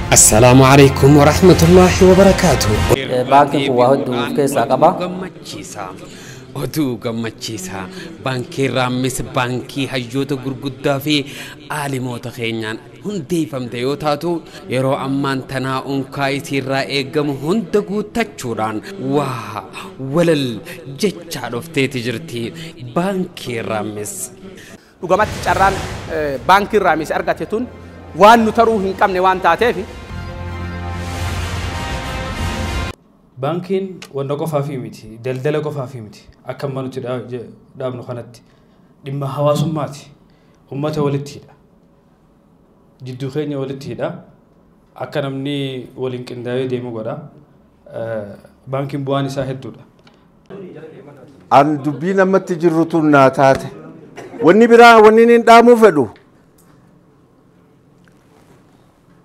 السلام عليكم ورحمة الله وبركاته. بانكي واحد كيسا قبا oduu gammachiisaa baankii raammis baankii hayyoota gurguddaa fi aalimoota keenyaan hundeeffamte yoo taatu yeroo ammaan tanaa unkaa isiirraa eegamu hunda guuttachuudhaan waa walal jechaa dhofteeti jirti baankii raammis. Dhugamatti carraan baankii raammis argate tun waan nu taruu hin qabne waan taateef بانكين ونقف في ميتي دلدلة قف في ميتي أكمل ما نتدا دابن خانتي لما حواس ماتي أمة ولدتي دا جدو خيني ولدتي دا أكنمني ولينكن داي ديمو غدا بانكين بواني ساهد دا أن دبينا ما تجرتون ناتات وني برا وني ندامو فدو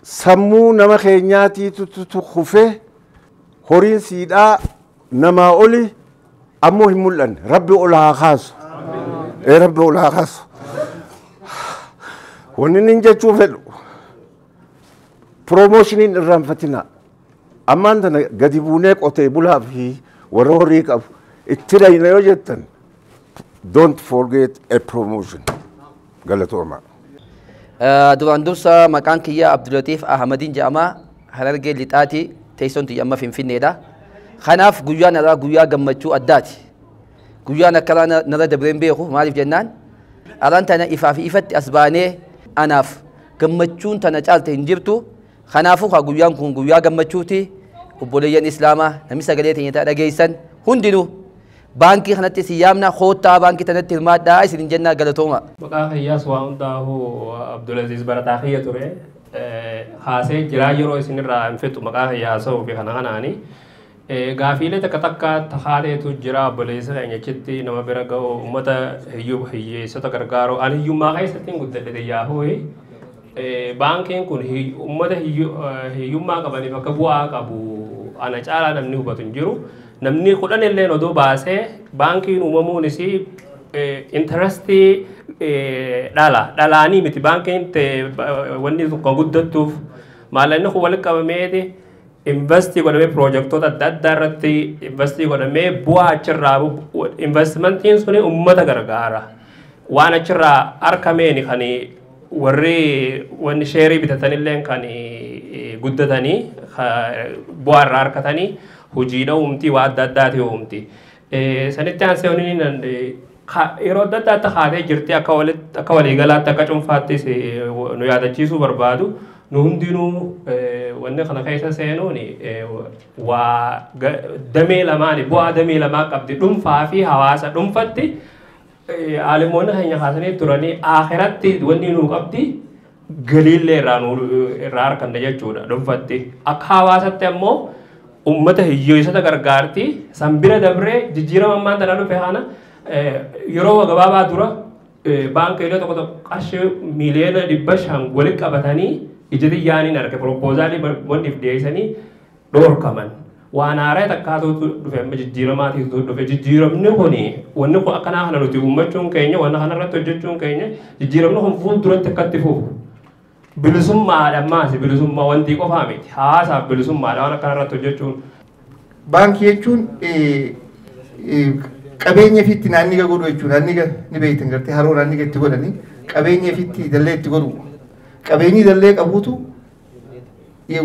سمو نما خينياتي تخفه هورين سيدا نما أولي أمو همولن ربي أولها خاص إيه ربي أولها خاص وننجا تشوفلو بروموشنين الرنفتنا أما أنتنا قديبونيك أتيبولها في وروريك أو اتلاينا يوجدتن don't forget a promotion قالتوا ما دوان دوسا مكان كيا عبد اللطيف أحمدين جامع هرجع لتاتي تيسون تيجي في النيدا خناف جويانا لا جويا جمّتشو أداتي جويانا كلانا نرى دبرين بيخو ما أعرف جنان ألان تنا إفت أسباني أناف جمّتشون تنا جالت هنجبتو خنافو خا جويان كون جويا جمّتشوتي وبوليان إسلاما نمسا قليت ينتا رجيسن هندينو بانكي خناتي سيامنا خوتا بانكي تنا تلمات داي سيدين جنة قلتوما بقى هي سواء هو عبد العزيز برتاخية توري خاصة جرايرو سنرا انفتو مقاه ياسو في خناناني غافيلة تكتكا تخالي تجرا بليسا ينجتي نما برقو مدى هي ستكرقارو أنا يوما غاي ستين قد لدي ياهوي بانكين كون مدى هيوما قباني فكبوا قبو أنا جالا نمني بطنجرو نمني خلان اللي ندو باسي بانكين ومموني سي interesti dalani miti banking te wani ko guddatuuf maalanni ko wal qabamee investi godhame projectota daddarratti investi godhame bu'aa achirraa investmentiin suni ummata gargaara waan achirraa arkameen kan warri wani sheerii bitatanillee kan guddatanii bu'aa irraa arkatanii hojiidha uumti waa adda addaati uumti sanitti aanseewwaniin yeroo adda addaa taatee jirti akka waliigalaatti akka cuunfaattis nu yaadachiisuu barbaadu nu hundinuu wanni kana keessa seenuun waa damee lamaani bu'aa damee lamaa qabdi dhuunfaa fi hawaasa dhuunfatti aalimoonni keenya kaasanii turanii akhiratti wanni nu qabdi galiillee irraa arganna jechuudha dhuunfatti akka hawaasatti ammoo ummata hiyyeessota gargaarti sanbira dabree jijjiirama ammaan tanaa dhufe kana yeroo gabaabaa dura baankiilee tokko qarshii miliyoona 500 walitti qabatanii ijatti yaaniin arge proposaalii wanniif dhiyeessanii dhoorkaman waan haaraa takkaatu dhufe amma jijjiiramaatiif dhufe jijjiiramni kuni wanni kun akkanaa kana nuti uummachuun keenya wanna kanarratti hojjechuun keenya jijjiiramni kun fuulduratti akkatti fufu bilisummaadha ammaas bilisummaa wanti qofaa miti haasaaf bilisummaadha waan akkanarratti hojjechuun baankii jechuun qabeenya fitti naanni ga godhu jechuudha naanni ga ni beektan gartee haroo naanni ga itti godhani qabeenya fitti dallee itti godhu qabeenyi dallee qabuutu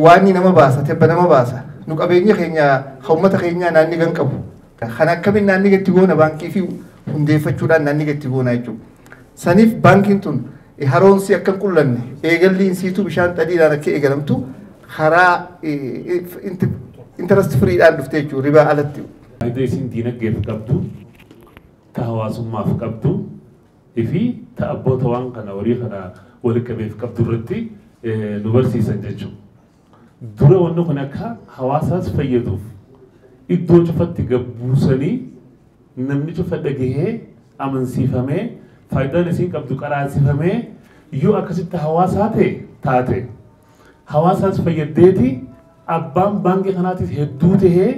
waan nama baasa tebba nama baasa nu qabeenya keenya uummata keenya naanni gan qabu kan akkamiin naanni ga itti goona baankii fi hundeeffachuudhaan naanni ga itti goona jechuudha saniif baankiin tun haroonsi akka hin qullanne eegalliin siituu bishaan xadiidhaan akka eegalamtu karaa interest firiidhaan dhuftee jechuudha ribaa alatti. Faayidaa isin diinagdeef qabdu ta hawaasummaaf qabdu fi ta abboota waan kana horii kana walitti qabeef qabdu irratti nu barsiisan jechuudha. Dura wanni kun akka hawaasaas fayyaduuf iddoo cufatti gabbuusanii namni cufa dhagahee amansiifamee faayidaan isin qabdu qaraasifamee yoo akkasitti hawaasaa ta'e taate hawaasaas fayyaddeeti abbaan baankii kanaatiif hedduu tahee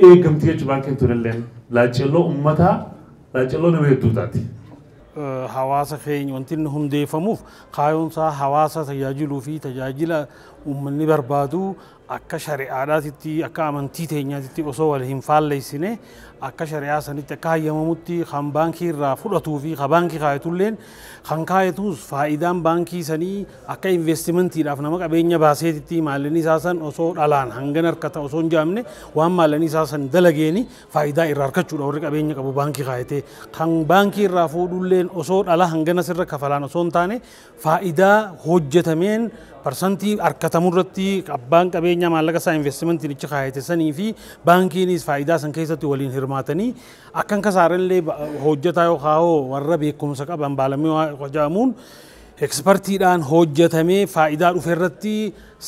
eegamti jechuudha baankii turelleen laacelloo ummataa laacelloo nama hedduu taati hawaasa keenya wanti inni hundeeffamuuf kaayyoonsaa hawaasa tajaajiluu fi tajaajila uummanni barbaadu akka shari'aadhaatitti akka amantii teenyaatitti osoo wal hin faalleessine akka shari'aa sanitti akka hayyamamutti kan baankii irraa fudhatuu fi kan baankii kaayatulleen kan kaayatus faayidaan baankii sanii akka investimentiidhaaf nama qabeenya baaseetitti maallaqni isaa san osoo dhalaan hangan harkata osoo hin jaamne waan maallaqni isaa san dalageeni faayidaa irraa argachuudha warri qabeenya qabu baankii kaayatee kan baankii irraa fuudhulleen osoo dhala hangana sirra kafalaan osoo hin taane faayidaa hojjetameen parsantii harkatamurratti abbaan qabeenya maallaqa isaa investimentiin ichi kaayate sanii fi baankiinis faayidaa san keessatti waliin hirmaatanii akkan kasaarallee hojjetaa yookaan warra beekumsa qaban baalamee hojjetamuun ekspertiidhaan hojjetamee faayidaa dhufe irratti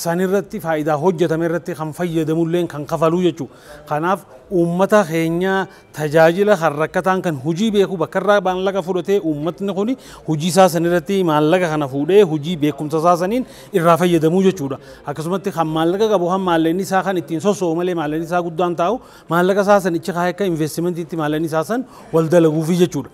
sanirratti faayidaa hojjetame irratti kan fayyadamulleen kan kafaluu jechuudha. Kanaaf uummata keenya tajaajila kan rakkataan kan hojii beeku bakka irraa maallaqa fudhatee uummatni kun hojii isaa sanirratti maallaqa kana fuudhee hojii beekumsa isaa saniin irraa fayyadamuu jechuudha. Akkasumatti kan maallaqa qabu kan maallaqni isaa kan ittiin sossoo'u malee maallaqni isaa guddaan taa'u maallaqa isaa san ichi kaayee akka investimentiitti maallaqni isaa san wal dalaguufi jechuudha.